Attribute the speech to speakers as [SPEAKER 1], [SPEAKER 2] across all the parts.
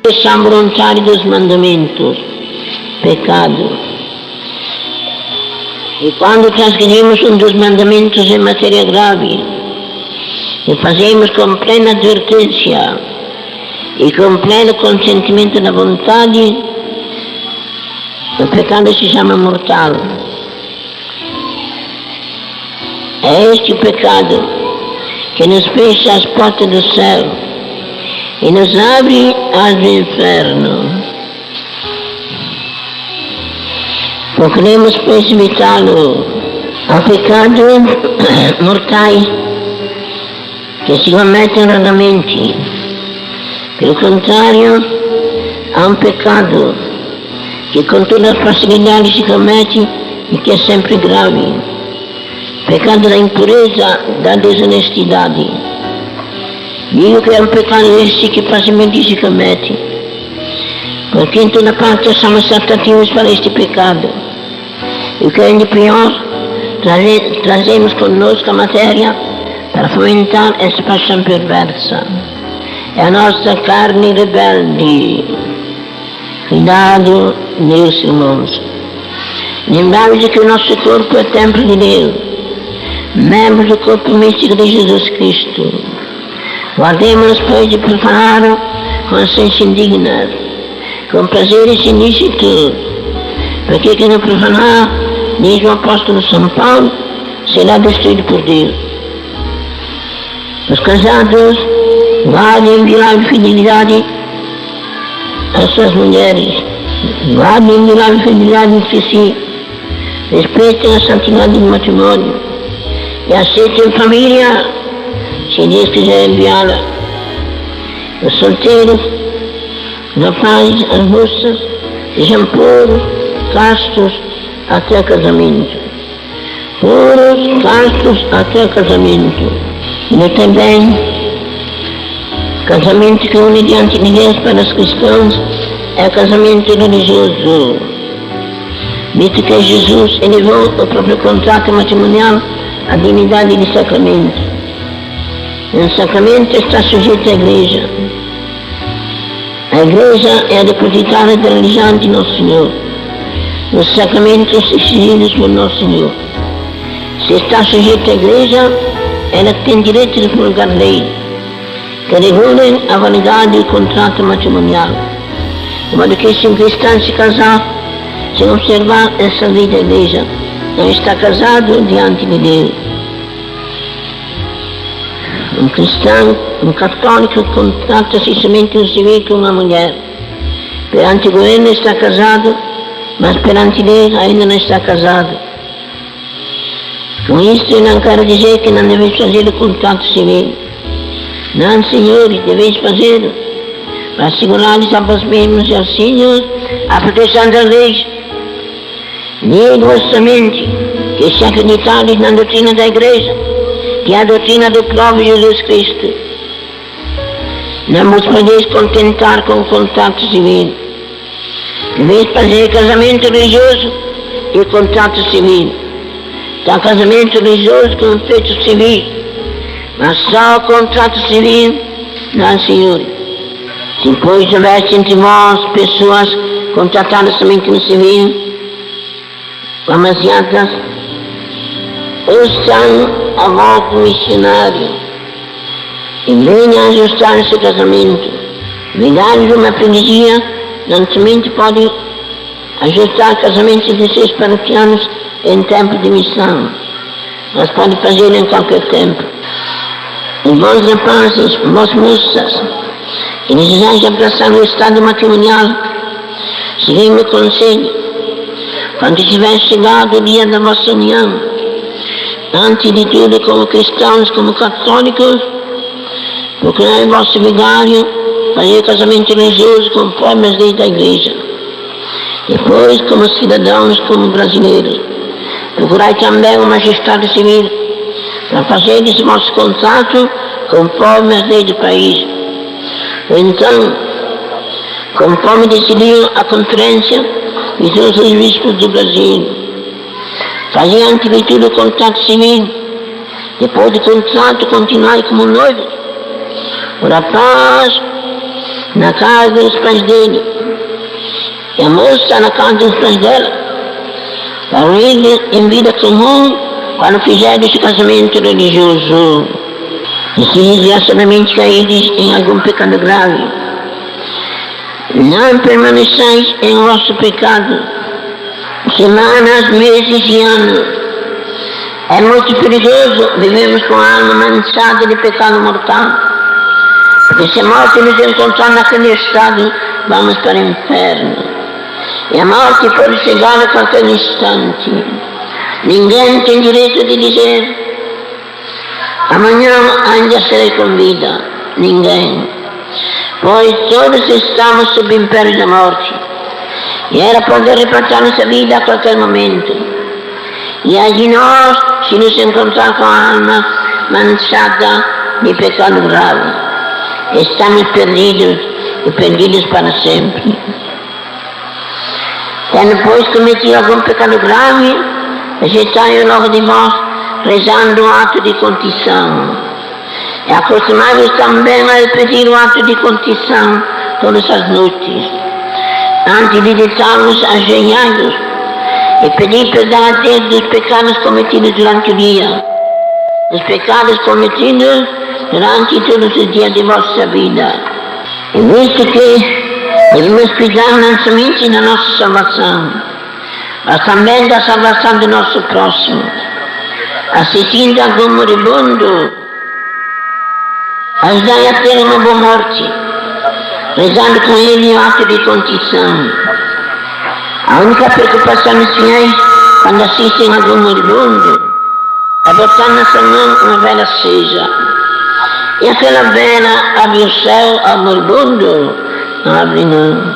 [SPEAKER 1] transgressão voluntária dos mandamentos, pecado. E quando transgredimos um dos mandamentos em matéria grave, e fazemos com plena advertência e com pleno consentimento da vontade, o pecado se chama mortal. É este pecado que nos fecha as portas do céu e nos abre as do inferno. Procuremos evitá-lo. Há pecados mortais que se cometem raramente. Pelo contrário, há um pecado que com toda facilidade se comete e que é sempre grave. Pecado da impureza, da desonestidade. Digo que é um pecado este que facilmente se comete, porque em toda parte somos atrativos para este pecado. E o que é ainda pior, trazemos conosco a matéria para fomentar essa paixão perversa. É a nossa carne rebelde. Cuidado, meus irmãos. Lembramos de que o nosso corpo é templo de Deus, membros do corpo místico de Jesus Cristo. Guardemos-nos, pois, de profanar consciência indigna, com prazeres ilícitos, porque quem não profanar, diz o apóstolo São Paulo, será destruído por Deus. Os casados guardem inviolável fidelidade às suas mulheres, guardem inviolável fidelidade entre si, respeitem a santidade do matrimônio e aceitem família, se Deus quiser enviá-la. Os solteiros, os rapazes, as moças, sejam puros, castos até o casamento. Puros, castos até o casamento. E também, casamento que une diante de Deus para os cristãos é o casamento religioso. Visto que Jesus elevou o próprio contrato matrimonial à dignidade de sacramento. Um sacramento está sujeito à igreja. A igreja é a depositária da religião de Nosso Senhor. Os sacramentos exigidos por Nosso Senhor. Se está sujeito à igreja, ela tem direito de promulgar leis que regulem a validade do contrato matrimonial. De modo que se um cristão se casar, sem observar essa lei da igreja, não está casado diante de Deus. Um cristão, um católico, contrata-se somente um civil com uma mulher. Perante o governo está casado, mas perante Deus ainda não está casado. Com isto eu não quero dizer que não deveis fazer o contrato civil. Não, senhores, deveis fazê-lo, para assegurar-lhes a vós mesmos e aos filhos a proteção das leis. Digo-vos somente que se acreditardes na doutrina da igreja, que é a doutrina do próprio Jesus Cristo, não vos podeis contentar com o contrato civil. Deveis fazer casamento religioso e contrato civil. Está casamento religioso com feito civil, mas só o contrato civil, não, senhor. Se pois houvesse entre vós pessoas contratadas somente no civil, demasiadas, ouçam a voz do missionário e venham ajustar esse casamento. Vigários de uma freguesia não somente pode ajustar casamentos de 6 paroquianos em tempo de missão, mas pode fazê-lo em qualquer tempo. E vós rapazes, vós moças, que desejais abraçar o estado matrimonial, seguei meu conselho. Quando tiver chegado o dia da vossa união, antes de tudo, como cristãos, como católicos, procurai o vosso vigário fazer casamento religioso conforme as leis da igreja. Depois, como cidadãos, como brasileiros, procurai também o magistrado civil para fazer esse vosso contrato conforme as leis do país. Ou então, conforme decidiu a conferência de todos os bispos do Brasil, fazer antes de tudo o contrato civil, depois do contrato continuar como noivo. O rapaz na casa dos pais dele. E a moça está na casa dos pais dela. Para unir em vida comum quando fizer esse casamento religioso. E se desgraçadamente caíres em algum pecado grave, não permaneceis em vosso pecado semanas, meses e anos. É muito perigoso vivermos com a alma manchada de pecado mortal, porque se a morte nos encontrar naquele estado, vamos para o inferno. E a morte pode chegar a qualquer instante. Ninguém tem direito de dizer: amanhã ainda serei com vida. Ninguém. Pois todos estamos sob o império da morte. E ela pode arrebatar nossa vida a qualquer momento. E aí de nós, se nos encontrar com a alma manchada de pecado grave, estamos perdidos e perdidos para sempre. Tendo, pois, cometido algum pecado grave, rejeitai-o logo de vós, rezando um ato de contrição. E acostumai-vos também a repetir o ato de contrição todas as noites, antes de deitar-vos ajoelhados, e pedir perdão a Deus dos pecados cometidos durante o dia, dos pecados cometidos durante todos os dias de vossa vida. E visto que devemos cuidar não somente da nossa salvação, mas também da salvação do nosso próximo, assistindo algum moribundo, ajudai a ter uma boa morte, rezando com ele um ato de contrição. A única preocupação dos fiéis, quando assistem algum moribundo, é botar na sua mão uma vela acesa. E aquela vela abre o céu ao moribundo? Não abre não.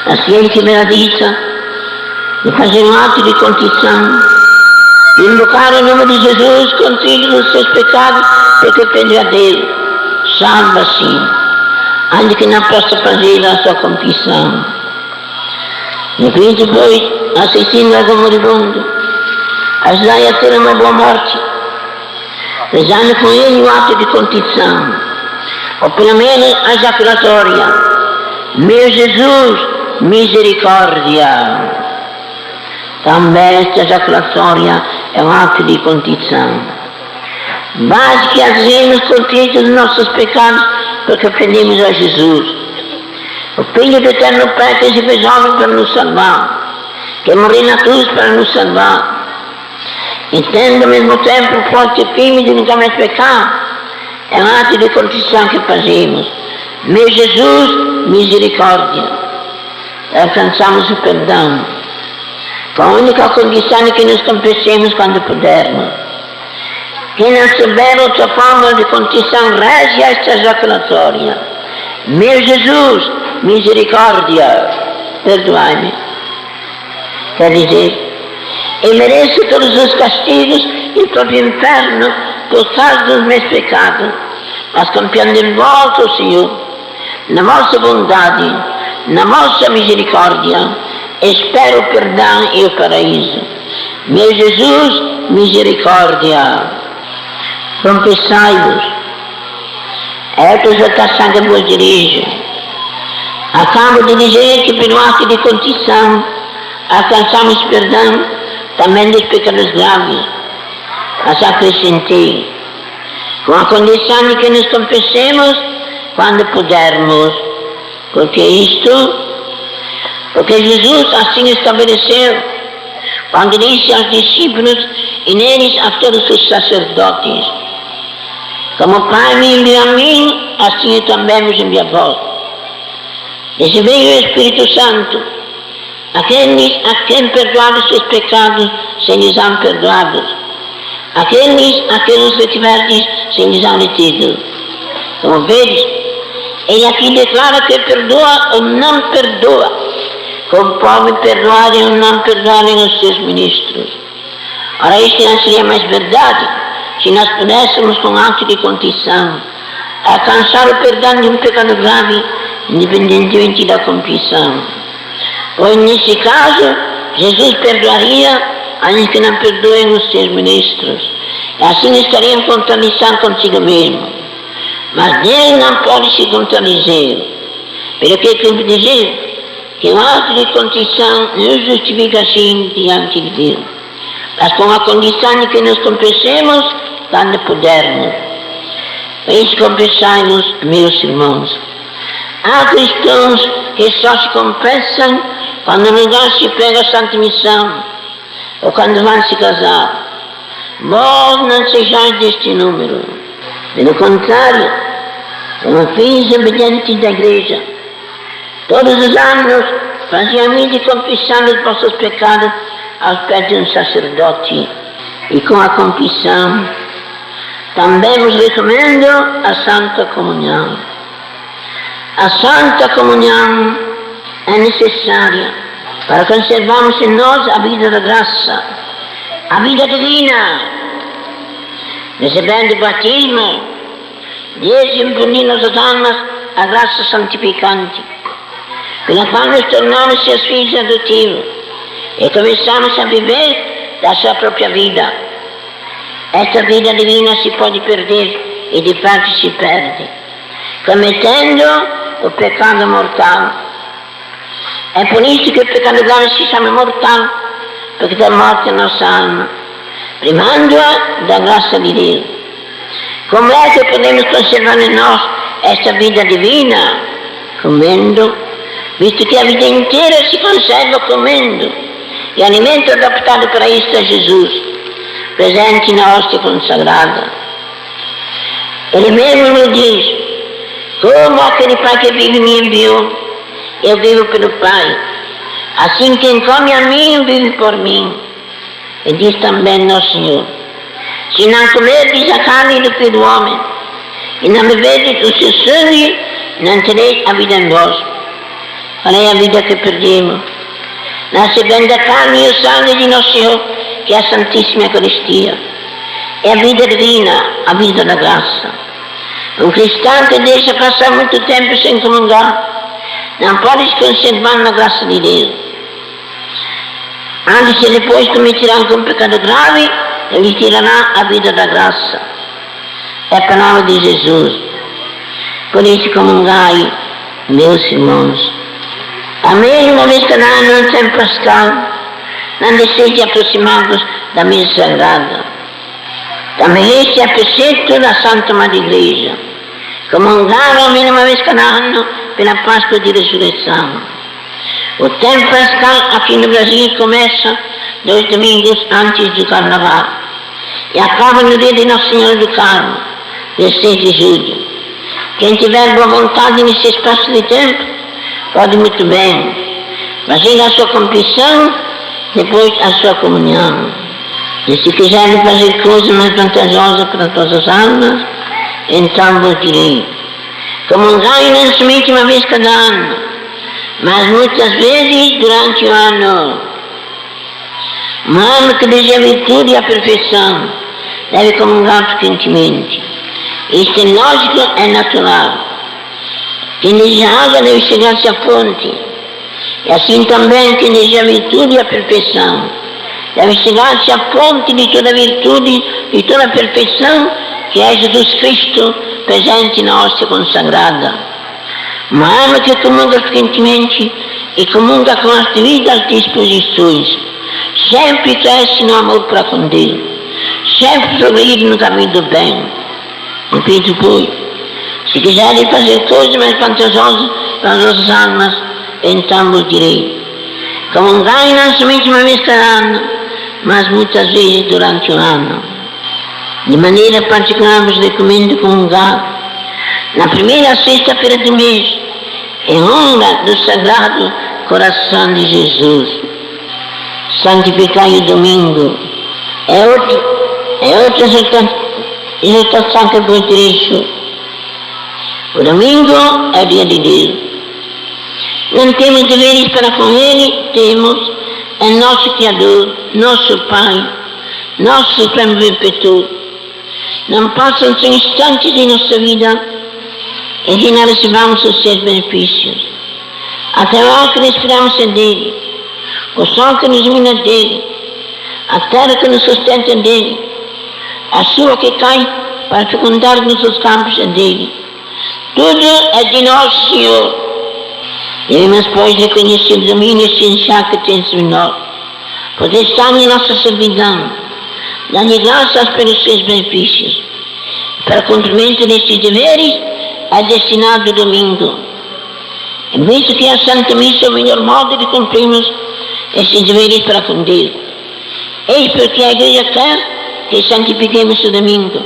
[SPEAKER 1] Assim ele tiver a dica de fazer um ato de contrição, de invocar o nome de Jesus contigo nos seus pecados, porque pede a Deus, salva-se, ainda que não possa fazer a sua confissão. E depois, assistindo algum moribundo, ajudai a ter uma boa morte, rezando com ele o ato de contrição, ou pelo menos a jaculatória: meu Jesus, misericórdia. Também esta jaculatória é um ato de contrição. Basta que azemos contritos dos nossos pecados, porque ofendemos a Jesus, o Filho do Eterno Pai, que se fez homem para nos salvar, que morreu na cruz para nos salvar. E tendo ao mesmo tempo forte e firme de nunca mais pecar, é um ato de contrição que fazemos. Meu Jesus, misericórdia. Alcançamos o perdão, com a única condição de que nos confessemos quando pudermos. Quem não souber outra forma de contrição, reze esta jaculatória: meu Jesus, misericórdia, perdoai-me. Quer dizer, eu mereço todos os castigos e o próprio inferno por causa dos meus pecados, mas confiando em vós, ó Senhor, na vossa bondade, na vossa misericórdia, espero o perdão e o paraíso. Meu Jesus, misericórdia. Confessai-vos. É a exortação que vos dirijo. Acabo de dizer que pelo ato de contrição alcançamos perdão também dos pecados graves. Mas acrescentei, com a condição de que nos confessemos quando pudermos. Porque Jesus assim estabeleceu, quando disse aos discípulos e neles a todos os sacerdotes: como o Pai me enviou a mim, assim eu também vos envio a vós. Recebei o Espírito Santo. Aqueles a quem perdoar os seus pecados, serão perdoados. Aqueles a quem os retiverdes, serão retidos. Como vedes, ele aqui declara que perdoa ou não perdoa, conforme perdoarem ou não perdoarem os seus ministros. Ora, isto não seria mais verdade se nós pudéssemos, com ato de contrição, alcançar o perdão de um pecado grave, independentemente da confissão. Pois, nesse caso, Jesus perdoaria ainda que não perdoem os seus ministros. E assim estariam contradição consigo mesmo. Mas Deus não pode se contradizer. Pelo que eu dizer que o ato de contrição nos justifica assim diante de Deus, mas com a condição de que nos confessemos quando pudermos. Por isso confessai-vos, meus irmãos. Há cristãos que só se confessam quando no lugar se pega a Santa Missão ou quando vão se casar. Vós não sejais deste número. Pelo contrário, como filhos obedientes da Igreja, todos os anos faziam-me confessar os vossos pecados aos pés de um sacerdote, e com a confissão também vos recomendo a Santa Comunhão. A Santa Comunhão é necessária para conservarmos em nós a vida da graça, a vida divina, recebendo o batismo, Deus impõe nossas almas a graça santificante, pela qual nos tornamos seus filhos adotivos e começamos a viver da sua própria vida. Esta vida divina se pode perder, e de fato se perde, cometendo o pecado mortal. É por isso que o pecado grave se chama mortal, porque dá morte à nossa alma, privando-a da graça de Deus. Como é que podemos conservar em nós esta vida divina? Comendo, visto que a vida inteira se conserva comendo, e o alimento adaptado para isto é Jesus, presente na hóstia consagrada. Ele mesmo nos diz: como aquele Pai que vive me enviou, eu vivo pelo Pai. Assim quem come a mim, vive por mim. E diz também nosso Senhor: se não comerdes a carne do Filho do Homem, e não beberdes o seu sangue, não tereis a vida em vós. Qual é a vida que perdemos? Não recebendo a carne e o sangue de nosso Senhor, que é a Santíssima Eucaristia. É a vida divina, a vida da graça. Um cristão que deixa passar muito tempo sem comungar, não pode se conservar na graça de Deus. Antes e depois cometerá um pecado grave, ele tirará a vida da graça. É a palavra de Jesus. Por isso comungai, meus irmãos. A mesma vez cada ano no tempo pascal, não deixeis de aproximar-vos da mesa sagrada. Também este é preceito da Santa Madre Igreja. Comungar a mesma vez cada ano pela Páscoa de Ressurreição. O tempo pascal aqui no Brasil começa 2 domingos antes do Carnaval e acaba no dia de Nosso Senhor do Carmo, 16 de julho. Quem tiver boa vontade nesse espaço de tempo, pode muito bem fazer a sua confissão, depois a sua comunhão. E se quiserem fazer coisas mais vantajosas para todas as almas, então vos direi: comungai não somente uma vez cada ano, mas muitas vezes durante o ano. Um ano que deseja a virtude e a perfeição deve comungar frequentemente. Isto é lógico, é natural. Quem deseja água deve chegar-se à fonte. E assim também quem deseja a virtude e a perfeição deve chegar-se à fonte de toda a virtude e toda a perfeição, que é Jesus Cristo presente na hóstia consagrada. Uma alma que comunga frequentemente e comunga com as devidas disposições, sempre cresce no amor para com Deus, sempre progride no caminho do bem. Repito, pois, se quiserem fazer coisas mais vantajosas para as nossas almas, então vos direi: comungai não somente uma vez cada ano, mas muitas vezes durante o ano. De maneira particular vos recomendo comungar na primeira sexta-feira do mês, em honra do Sagrado Coração de Jesus. Santificai o domingo. É outra exortação que vos deixo. O domingo é o dia de Deus. Não temos deveres para com Ele, temos é nosso Criador, nosso Pai, nosso Supremo Benfeitor. Não passam sem instantes de nossa vida em que não recebamos os seus benefícios. Até lá que respiramos é dele, o sol que nos ilumina dele, a terra que nos sustenta dele, a chuva que cai para fecundar nossos campos é dele. Tudo é de nosso Senhor. Devemos, pois, reconhecer o domínio essencial que tem sobre nós, poder estar em nossa servidão, dando graças pelos seus benefícios. Para o cumprimento destes deveres é destinado o domingo. É visto que a Santa Missa é o melhor modo de cumprirmos estes deveres para com Deus. Eis porque a Igreja quer que santifiquemos o domingo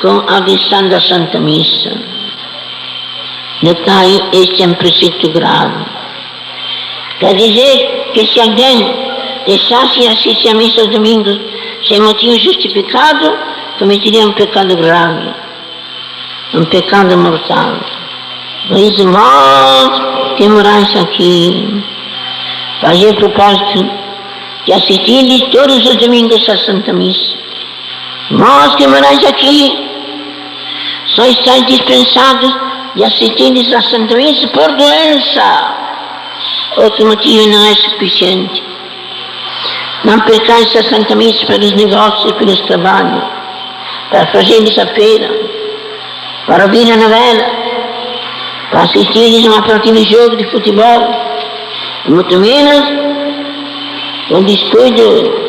[SPEAKER 1] com a audição da Santa Missa. Notai, este é um preceito grave. Quer dizer que se alguém deixasse assistir à missa aos domingos sem motivo justificado, cometeria um pecado grave, um pecado mortal. Por isso, vós que morais aqui, fazei o propósito de assistir todos os domingos à Santa Missa. Vós que morais aqui, só estáis dispensados de assistir à Santa Missa por doença. Outro motivo não é suficiente. Não percais a Santa Missa pelos negócios, pelos trabalhos, para fazer a feira, para ouvir a novela, para assistir a uma partida de jogo de futebol, muito menos com descuido.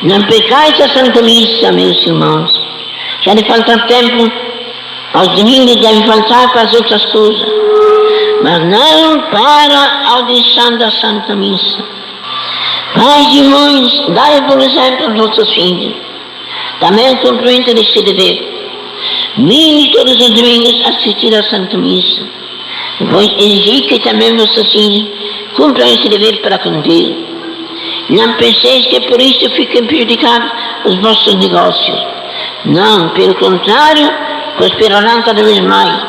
[SPEAKER 1] Não percais a Santa Missa, meus irmãos. Já de faltar tempo, aos domingos deve faltar para as outras coisas, mas não para a audição da Santa Missa. Pais e mães, dai por exemplo aos vossos filhos também o cumprimento deste dever. Vinde todos os domingos assistir à Santa Missa, pois exigir que também vossos filhos cumpram esse dever para com Deus. Não penseis que por isso fiquem prejudicados os vossos negócios. Não, pelo contrário, prosperarão cada vez mais,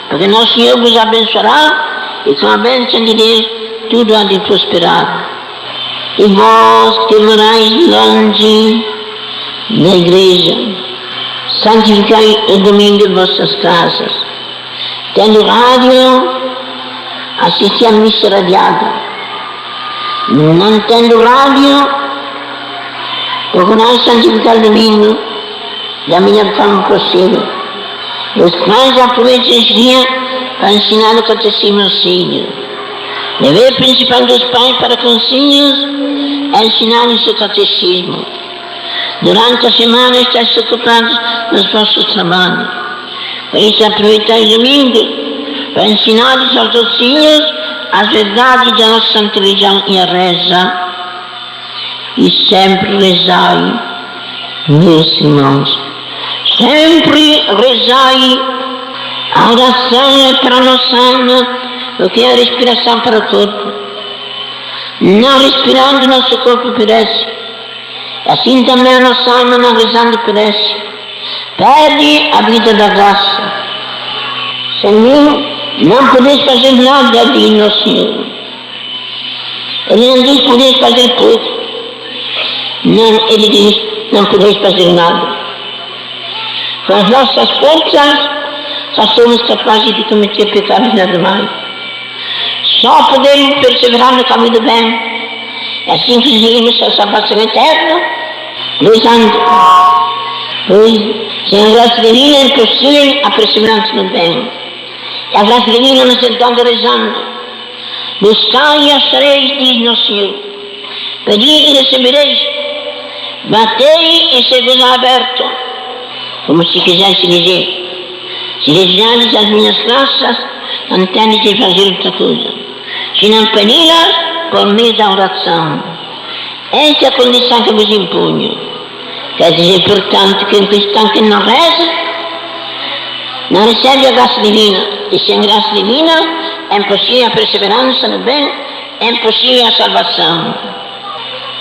[SPEAKER 1] porque nosso Senhor vos abençoará e com a bênção de Deus tudo há de prosperar. E vós que morais longe da igreja, santificai o domingo em vossas casas, tendo rádio, assisti à missa radiada. Não tendo rádio, procurai santificar o domingo da melhor forma possível. Os pais aproveitam esse dia para ensinar o catecismo aos filhos. O dever principal dos pais para com os filhos é ensinar o seu catecismo. Durante a semana estáis ocupados nos vossos trabalhos. Por isso aproveitai o domingo para ensinar aos vossos filhos as verdades da nossa santa religião e a reza. E sempre rezai, meus irmãos. Sempre rezai. A oração é para a nossa alma o que é a respiração para o corpo. Não respirando, nosso corpo perece. Assim também a nossa alma, não rezando, perece. Perde a vida da graça. Sem mim não podeis fazer nada, diz nosso Senhor. Ele não diz podeis fazer tudo. Não, ele diz não podeis fazer nada. Com as nossas forças, só somos capazes de cometer pecados nada mais. Só podemos perseverar no caminho do bem. É assim que conseguimos a salvação eterna, rezando. Pois, sem a graça divina é impossível a perseverança no bem. E a graça divina nos entanto rezando. Buscai e achareis, diz nosso Senhor. Pedi e recebereis. Batei e será aberto. Como se quisesse dizer, se desejares as minhas graças, não tendes de fazer outra coisa, se não pedi-las por meio da oração. Esta é a condição que vos impunho. Quer dizer, portanto, que um cristão que não reza, não recebe a graça divina. E sem graça divina, é impossível a perseverança no bem, é impossível a salvação.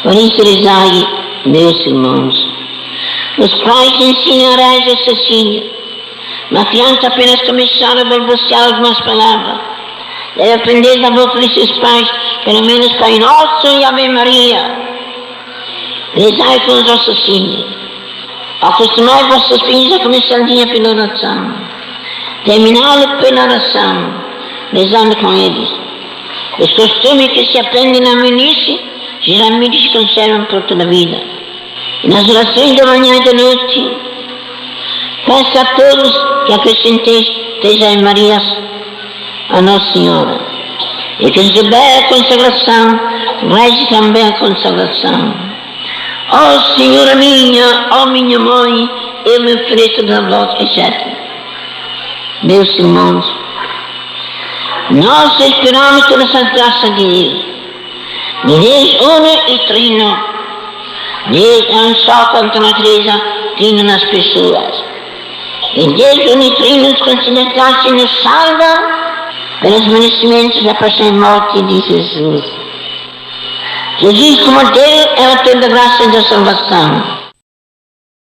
[SPEAKER 1] Por isso rezai, meus irmãos. Os pais ensinam a reza a seus filhos. Uma criança apenas começar a balbuciar algumas palavras. Deve aprender da boca de seus pais, pelo menos Pai Nosso e Ave Maria. Rezai com os vossos filhos. Acostumai vossos filhos a começar o dia pela oração. Terminá-lo pela oração, rezando com eles. Os costumes que se aprendem na meninice geralmente se conservam por toda a vida. E nas orações da manhã e da noite, peço a todos que acrescenteis 3 Ave Marias a Nossa Senhora. E que receber a consagração, reze também a consagração. Ó Senhora minha, ó minha mãe, eu me ofereço da vossa, etc. Meus irmãos, nós esperamos toda essa graça de Deus. Deus uno e trino. Deus é um só quanto a natureza, trino nas pessoas. E Deus uno e trino nos concede graça e nos salva pelos merecimentos da paixão e morte de Jesus. Jesus, como Deus, é o autor da graça e da salvação.